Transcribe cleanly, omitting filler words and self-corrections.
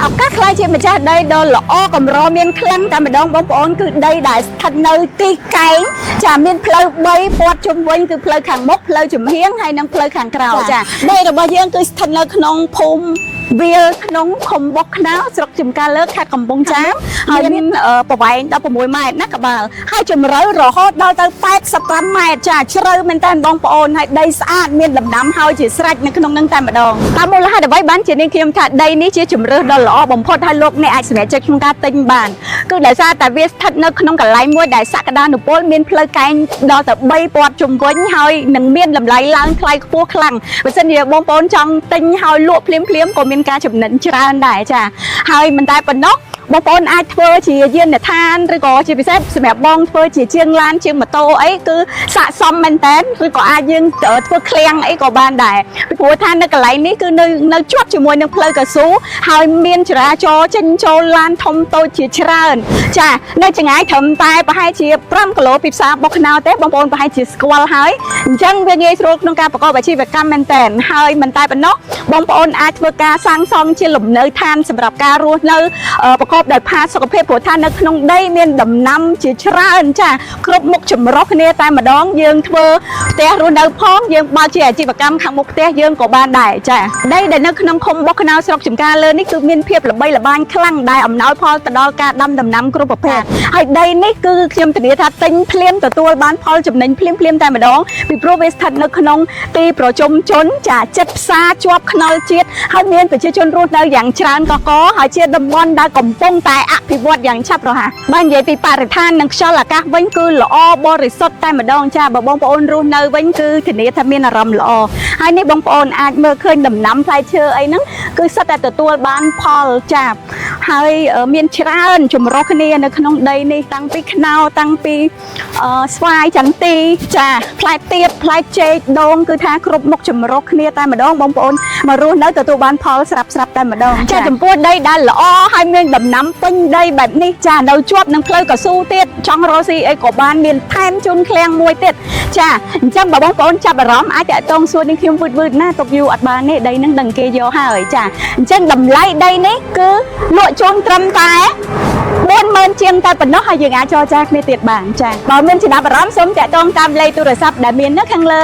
ឱកាសខ្លាយជាម្ចាស់ដីដ៏ល្អកម្រមានខ្លាំងតែម្ដងបងប្អូនគឺដីដែលស្ថិតនៅទីកែងចាមានផ្លូវ3ព័ទ្ធជុំវិញគឺផ្លូវខាងមុខផ្លូវចំហៀងហើយនិងផ្លូវខាងក្រោយចាដីរបស់យើងគឺស្ថិតនៅក្នុងភូមិវាលក្នុងឃុំបុកខ្នោស្រុកចំការលើខេត្តកំពង់ចាមហើយមានប្រវែង16ម៉ែត្រណាក្បាលហើយជម្រៅរហូតដល់ទៅ85ម៉ែត្រចាជ្រៅមែនតើបងប្អូនហើយដីស្អាតមានដំណាំហើយជាស្រេចនៅក្នុងនឹងតែម្ដងតាមមូលហេតុអ្វីបានជានាងខ្ញុំថាដីនេះជាជម្រើសដ៏ល្អបំផុតហើយលោកអ្នកអាចសម្រេចចិត្តក្នុងការទិញបានគឺដោយសារតែវាស្ថិតនៅក្នុងកន្លែងមួយដែលសក្តានុពលមានផ្លូវកែងដល់ទៅ3ព័ទ្ធជុំវិញហើយនឹងមានតម្លៃឡើងថ្លៃខ្ពស់ខ្លាំងបើសិនជាបងប្អូនចង់ទិញហើយលក់ភ្លាមៗក៏មានការចំណេញច្រើនដែរចាហើយមិនតែប៉ុណ្ណោះបងប្អូនអាចធ្វើជាយានដ្ឋានឬក៏ជាពិសេសសម្រាប់បងធ្វើជាជាងឡានជាងម៉ូតូអីគឺស័ក្តិសមមែនតើឬក៏អាចយើងធ្វើឃ្លាំងអីក៏បានដែរពីព្រោះថានៅកន្លែងនេះគឺនៅជាប់ជាមួយនឹងផ្លូវកស៊ូហើយមានចរាចរណ៍ចេញចូលឡានធំតូចជាច្រើនចានៅចម្ងាយត្រឹមតែប្រហែលជា5គីឡូពីផ្សារបុកខ្នោទេបងប្អូនប្រហែលជាស្គាល់ហើយអញ្ចឹងវាងាយស្រួលក្នុងការប្រកបអាជីវកម្មមែនតើហើយមិនតែប៉ុណ្ណោះបងប្អូនអាចធ្វើការសាងសង់ជាលំនៅឋានសម្រាប់ការរស់នៅប្រកបដោយផាសុកភាពព្រោះថានៅក្នុងដីមានដំណាំជាច្រើនចាគ្រប់មុខចម្រុះគ្នាតែម្ដងយើងធ្វើផ្ទះរស់នៅផងយើងបើកជាអាជីវកម្មខាងមុខផ្ទះយើងក៏បានដែរចាដីដែលនៅក្នុងឃុំបុកខ្នោស្រុកចំការលើនេះគឺមានភាពល្បីល្បាញខ្លាំងដែលអំណោយផលទៅដល់ការដាំដំណាំគ្រប់ប្រភេទហើយដីនេះគឺខ្ញុំធានាថាទិញភ្លាមទទួលបានផលចំណេញភ្លាមតែម្ដងពីព្រោះវាស្ថិតនៅក្នុងទីប្រជុំជនចាចិត្តផ្សារជាប់ខ្នល់ជាតិហើយមានប្រជាជនរស់នៅយ៉ាងច្រើនកកហើយជាតំបន់ដែលកំពុងតែអភិវឌ្ឍយ៉ាងឆាប់រហ័សបើនិយាយពីបរិស្ថាននិងខ្យល់អាកាសវិញគឺល្អបរិសុទ្ធតែម្ដងចាបើបងប្អូនរស់នៅវិញគឺធានាថាមានអារម្មណ៍ល្អហើយនេះបងប្អូនអាចមើលឃើញដំណាំផ្លែឈើអីហ្នឹងគឺសុទ្ធតែទទួលបានផលចាហើយមានច្រើនចម្រុះគ្នានៅក្នុងដីនេះតាំងពីខ្នោតាំងពីស្វាយចន្ទីចាផ្លែទៀបផ្លែចេកដូងគឺថាគ្រប់មុខចម្រុះគ្នាតែម្ដងបងប្អូនមករស់នៅទទួលបានផលស្រាប់តែម្ដងចាចំពោះដីដែលល្អហើយមានដំណាំពេញដីបែបនេះចានៅជាប់នឹងផ្លូវកស៊ូទៀតចង់រកស៊ីអីក៏បានមានថែមជូនឃ្លាំងមួយទៀតចាអញ្ចឹងបើបងប្អូនចាប់អារម្មណ៍អាចតាក់ទងសួរនឹងខ្ញុំវឺតណាទុកយូរអត់បានទេដីនឹងដឹងគេយកហើយចាអញ្ចឹងតម្លៃដីនេះគឺលក់ជូនត្រឹមតែ40000ជាងតែប៉ុណ្ណោះហើយយើងអាចចរចាគ្នាទៀតបានចាបើមានចំណាប់អារម្មណ៍សូមតាក់ទងតាមលេខទូរស័ព្ទដែលមាននៅខាងលើ